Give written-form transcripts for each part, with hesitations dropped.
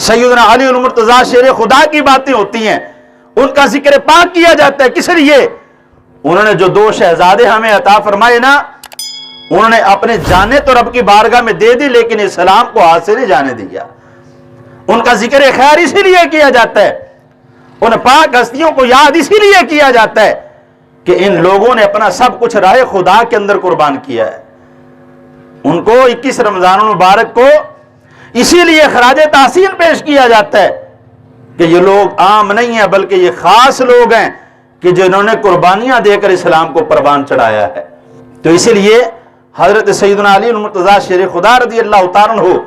सैयदना अली अल मुर्तज़ा शेर खुदा की बातें होती हैं, उनका जिक्र पाक किया जाता है। किस लिए? उन्होंने जो 2 शहजादे हमें अता फरमाए ना, उन्होंने अपने जाने तो रब की बारगाह में दे दी, लेकिन इस्लाम को हाथ से नहीं जाने दिया। उनका जिक्र खैर इसीलिए किया जाता है, उन पाक हस्तियों को याद इसीलिए किया जाता है कि इन लोगों ने अपना सब कुछ राह खुदा के अंदर कुर्बान किया है। उनको 21 रमजान मुबारक को इसीलिए खराज तासीन पेश किया जाता है कि ये लोग आम नहीं है, बल्कि ये खास लोग हैं कि जिन्होंने कुर्बानियां देकर इस्लाम को परवान चढ़ाया है। तो इसीलिए हजरत सैयदना अली मुर्तज़ा शेर खुदा रज़ी अल्लाह तआला अन्हु,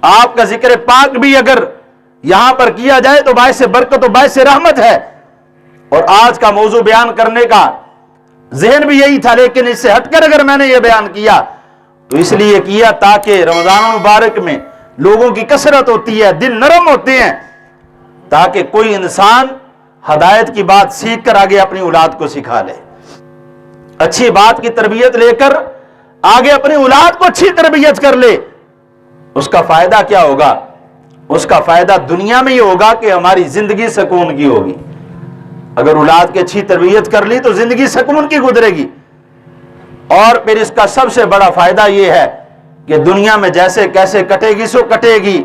आपका जिक्र पाक भी अगर यहां पर किया जाए तो बाइस बरकत, बाइस रहमत है। और आज का मौजू बयान करने का जहन भी यही था, लेकिन इससे हटकर अगर मैंने यह बयान किया तो इसलिए किया ताकि रमजान मुबारक में लोगों की कसरत होती है, दिल नरम होते हैं, ताकि कोई इंसान हदायत की बात सीख कर आगे अपनी औलाद को सिखा ले, अच्छी बात की तरबियत लेकर आगे अपनी औलाद को अच्छी तरबियत कर ले। उसका फायदा क्या होगा? उसका फायदा दुनिया में ही होगा कि हमारी जिंदगी सुकून की होगी। अगर औलाद की अच्छी तरबियत कर ली तो जिंदगी सुकून की गुजरेगी। और फिर इसका सबसे बड़ा फायदा यह है कि दुनिया में जैसे कैसे कटेगी सो कटेगी,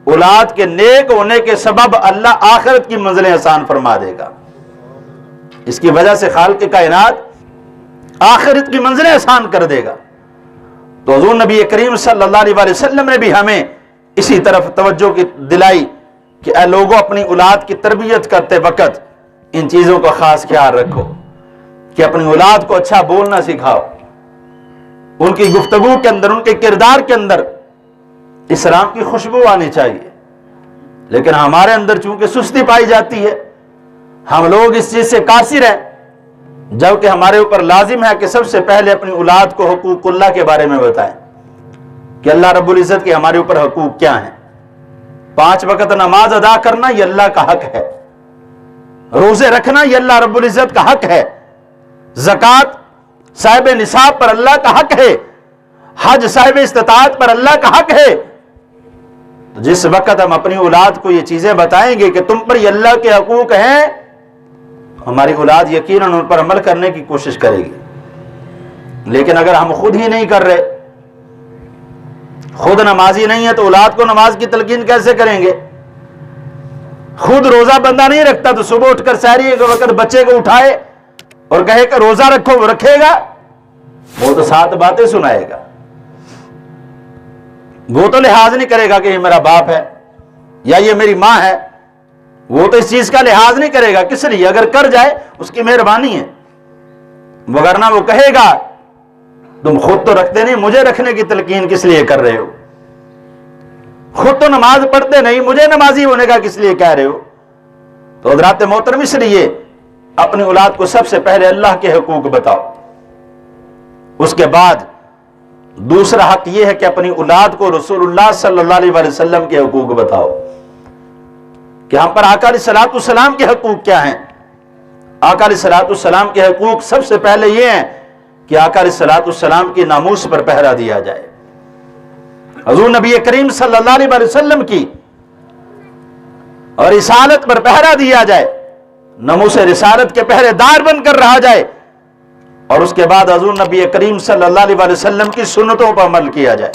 औलाद के नेक होने के सबब अल्लाह आखिरत की मंजिलें आसान फरमा देगा। इसकी वजह से खालिक कायनात आखिरत की मंजिलें आसान कर देगा। तो हुज़ूर नबी करीम सल्लल्लाहु अलैहि वसल्लम ने भी हमें इसी तरफ तवज्जो की दिलाई कि ऐ लोगों, अपनी औलाद की तरबियत करते वक्त इन चीजों का खास ख्याल रखो कि अपनी औलाद को अच्छा बोलना सिखाओ, उनकी गुफ्तगू के अंदर, उनके किरदार के अंदर इस्लाम की खुशबू आनी चाहिए। लेकिन हमारे अंदर चूंकि सुस्ती पाई जाती है, हम लोग इस चीज से कासिर हैं, जबकि हमारे ऊपर लाजिम है कि सबसे पहले अपनी औलाद को हुकूकुल्लाह के बारे में बताएं कि अल्लाह रब्बुल इज्जत के हमारे ऊपर हकूक क्या हैं। 5 वक्त नमाज अदा करना ये अल्लाह का हक है, रोजे रखना ये अल्लाह रब्बुल इज्जत का हक है, ज़कात साहिब निसाब पर अल्लाह का हक है, हज साहिब इस्तिताअत पर अल्लाह का हक है। तो जिस वक्त हम अपनी औलाद को ये चीजें बताएंगे कि तुम पर ये अल्लाह के हकूक हैं, हमारी औलाद यकीनन उन पर अमल करने की कोशिश करेगी। लेकिन अगर हम खुद ही नहीं कर रहे, खुद नमाजी नहीं है, तो औलाद को नमाज की तलकीन कैसे करेंगे? खुद रोजा बंदा नहीं रखता तो सुबह उठकर सहरी के वक्त बच्चे को उठाए और कहे कि रोजा रखो, वो रखेगा? वो तो 7 बातें सुनाएगा, वो तो लिहाज नहीं करेगा कि ये मेरा बाप है या ये मेरी मां है। वो तो इस चीज का लिहाज नहीं करेगा। किस लिए? अगर कर जाए उसकी मेहरबानी है, वरना वो कहेगा तुम खुद तो रखते नहीं, मुझे रखने की तलकीन किस लिए कर रहे हो? खुद तो नमाज पढ़ते नहीं, मुझे नमाजी होने का किस लिए कह रहे हो? तो हज़रात मोहतरम, इसलिए अपनी औलाद को सबसे पहले अल्लाह के हकूक बताओ। उसके बाद दूसरा हक यह है कि अपनी औलाद को रसूलुल्लाह सल्लल्लाहु अलैहि वसल्लम के हकूक बताओ कि हम पर आका अलैहिस्सलातु वस्सलाम के हकूक क्या हैं। आका अलैहिस्सलातु वस्सलाम के हकूक सबसे पहले यह हैं कि आका अलैहिस्सलातु वस्सलाम की नामूस पर पहरा दिया जाए, हुज़ूर नबी करीम सल्लल्लाहु अलैहि वसल्लम की और रिसालत पर पहरा दिया जाए, नमूस रिसालत के पहरेदार बनकर रहा जाए। और उसके बाद हुज़ूर नबी करीम सल्लल्लाहु अलैहि वसल्लम की सुन्नतों पर अमल किया जाए,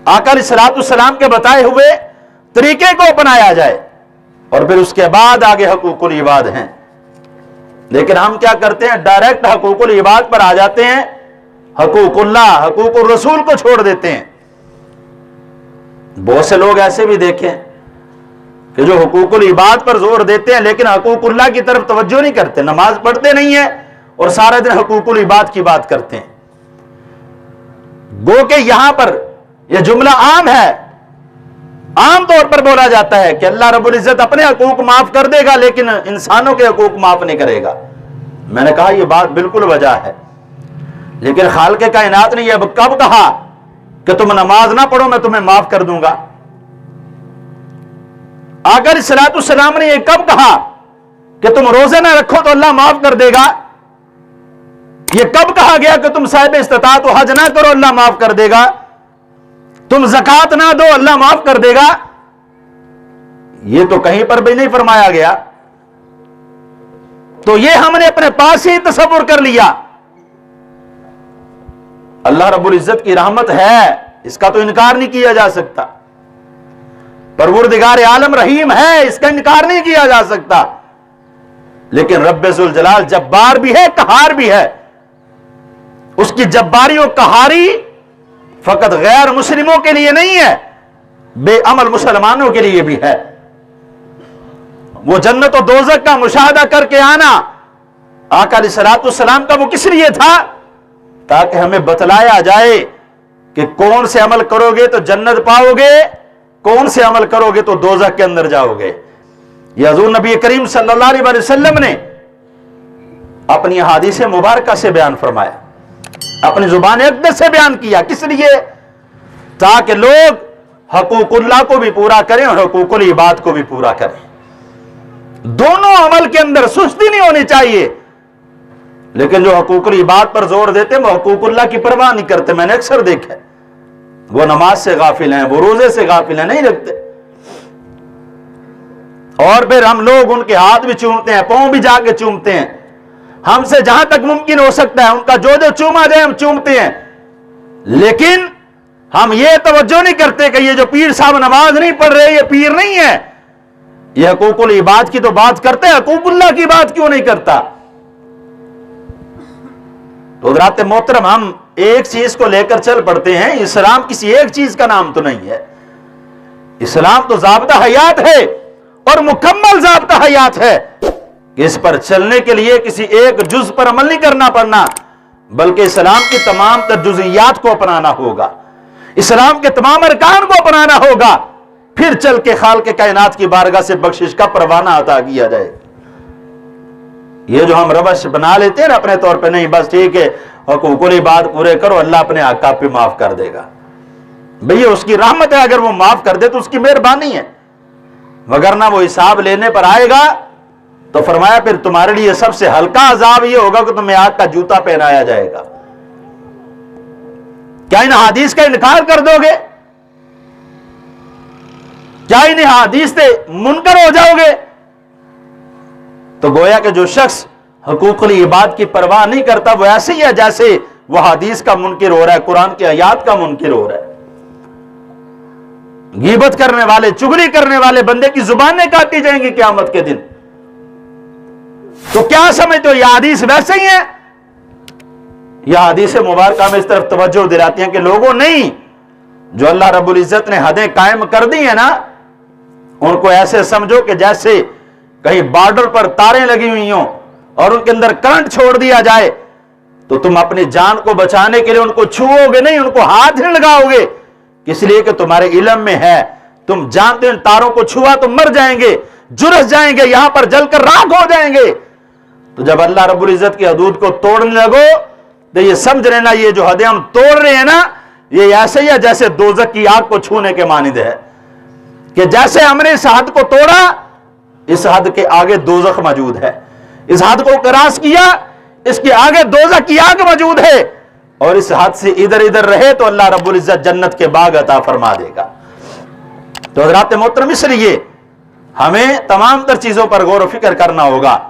आका अलैहिस्सलातु वस्सलाम के बताए हुए तरीके को अपनाया जाए। और फिर उसके बाद आगे हकूकुल इबाद हैं। लेकिन हम क्या करते हैं? डायरेक्ट हकूकुल इबाद पर आ जाते हैं, हकूकुल्लाह, हकूकुर रसूल को छोड़ देते हैं। बहुत से लोग ऐसे भी देखें कि जो हकूकुल इबाद पर जोर देते हैं लेकिन हकूकुल्लाह की तरफ तवज्जो नहीं करते, नमाज पढ़ते नहीं है और सारा दिन हकूकुल इबाद की बात करते हैं। गो के यहां पर यह जुमला आम है, आम तौर पर बोला जाता है कि अल्लाह रब्बुल इज्जत अपने हकूक माफ कर देगा लेकिन इंसानों के हकूक माफ नहीं करेगा। मैंने कहा यह बात बिल्कुल वजह है, लेकिन खालिक कायनात ने यह कब कहा कि तुम नमाज ना पढ़ो मैं तुम्हें माफ कर दूंगा? आका अलैहिस्सलातु वस्सलाम ने यह कब कहा कि तुम रोजे ना रखो तो अल्लाह माफ कर देगा? यह कब कहा गया कि तुम साहिब इस्तिताअत हज ना करो अल्लाह माफ कर देगा? तुम ज़कात ना दो अल्लाह माफ कर देगा? ये तो कहीं पर भी नहीं फरमाया गया। तो ये हमने अपने पास ही तसव्वुर कर लिया। अल्लाह रब्बुल इज्जत की रहमत है, इसका तो इनकार नहीं किया जा सकता। परवरदिगार आलम रहीम है, इसका इनकार नहीं किया जा सकता। लेकिन रब्बुल जलाल जब्बार भी है, कहार भी है। उसकी जब्बारी और कहारी फकत गैर मुस्लिमों के लिए नहीं है, बेअमल मुसलमानों के लिए भी है। वो जन्नत और दोज़ख का मुशाहदा करके आना आका अलैहिस्सलाम का वो किस लिए था? ताकि हमें बतलाया जाए कि कौन से अमल करोगे तो जन्नत पाओगे, कौन से अमल करोगे तो दोज़ख के अंदर जाओगे। ये हुज़ूर नबी करीम सल्लल्लाहु अलैहि वसल्लम ने अपनी हदीस मुबारका से बयान फरमाया, अपनी जुबान अक़दस से बयान किया। किस लिए? ताकि लोग हकूकुल्लाह को भी पूरा करें और हकूकुल इबाद को भी पूरा करें। दोनों अमल के अंदर सुस्ती नहीं होनी चाहिए। लेकिन जो हकूकुल इबाद पर जोर देते हैं वो हकूकुल्लाह की परवाह नहीं करते। मैंने अक्सर देखा है, वो नमाज से गाफिल हैं, वो रोजे से गाफिल हैं, नहीं रखते। और फिर हम लोग उनके हाथ भी चूमते हैं, पांव भी जाके चूमते हैं। हमसे जहां तक मुमकिन हो सकता है उनका जो जो चूमा जाए हम चूमते हैं। लेकिन हम ये तवज्जो नहीं करते कि ये जो पीर साहब नमाज नहीं पढ़ रहे ये पीर नहीं है। ये हकूकुल इबाद की तो बात करते हैं, हकूकुल्लाह की बात क्यों नहीं करता? तो हज़रात मोहतरम, हम एक चीज को लेकर चल पड़ते हैं। इस्लाम किसी एक चीज का नाम तो नहीं है। इस्लाम तो ज़ाब्ता हयात है और मुकम्मल ज़ाब्ता हयात है। इस पर चलने के लिए किसी एक जुज पर अमल नहीं करना पड़ना, बल्कि इस्लाम की तमाम जुज़ियात को अपनाना होगा, इस्लाम के तमाम अरकान को अपनाना होगा। फिर चल के खालिक़ कायनात की बारगाह से बख्शिश का परवाना अता किया जाए। ये जो हम रवश बना लेते हैं ना अपने तौर पे, नहीं बस ठीक है हकूकुल इबाद पूरे करो, अल्लाह अपने आका पे माफ कर देगा। भैया उसकी रहमत है, अगर वो माफ कर दे तो उसकी मेहरबानी है, वगरना वो हिसाब लेने पर आएगा तो फरमाया फिर तुम्हारे लिए सबसे हल्का अजाब ये होगा कि तुम्हें आग का जूता पहनाया जाएगा। क्या इन हदीस का इनकार कर दोगे? क्या इन हदीस से मुनकर हो जाओगे? तो गोया कि जो शख्स हकूकुल इबाद की परवाह नहीं करता वो ऐसे ही है जैसे वह हदीस का मुनकिर हो रहा है, कुरान की आयात का मुनकिर हो रहा है। गीबत करने वाले, चुगली करने वाले बंदे की जुबानें काटी जाएंगी क़यामत के दिन। तो क्या समझते हो, यह हदीस वैसे ही है? यह हदीस मुबारका में इस तरफ तवज्जो दिलाती हैं कि लोगों नहीं, जो अल्लाह रब्बुल इज्जत ने हदें कायम कर दी है ना, उनको ऐसे समझो कि जैसे कहीं बॉर्डर पर तारें लगी हुई हों और उनके अंदर करंट छोड़ दिया जाए, तो तुम अपनी जान को बचाने के लिए उनको छुओगे नहीं, उनको हाथ नहीं लगाओगे, इसलिए कि तुम्हारे इल्म में है, तुम जानते हो इन तारों को छुआ तो मर जाएंगे, झुलस जाएंगे, यहां पर जलकर राख हो जाएंगे। तो जब अल्लाह रब्बुल इज्जत की हदूद को तोड़ने लगो तो ये समझ लेना ये जो हदें हम तोड़ रहे हैं ना, ये ऐसे ही है जैसे दोज़ख की आग को छूने के मानिंद है कि जैसे हमने इस हद को तोड़ा, इस हद के आगे दोज़ख मौजूद है, इस हद को क्रॉस किया, इसके आगे दोज़ख की आग मौजूद है, और इस हद से इधर इधर रहे तो अल्लाह रब्बुल इज्जत जन्नत के बाग अता फरमा देगा। तो हज़रात मोहतरम, इसलिए हमें तमाम तर चीजों पर गौर व फिक्र करना होगा।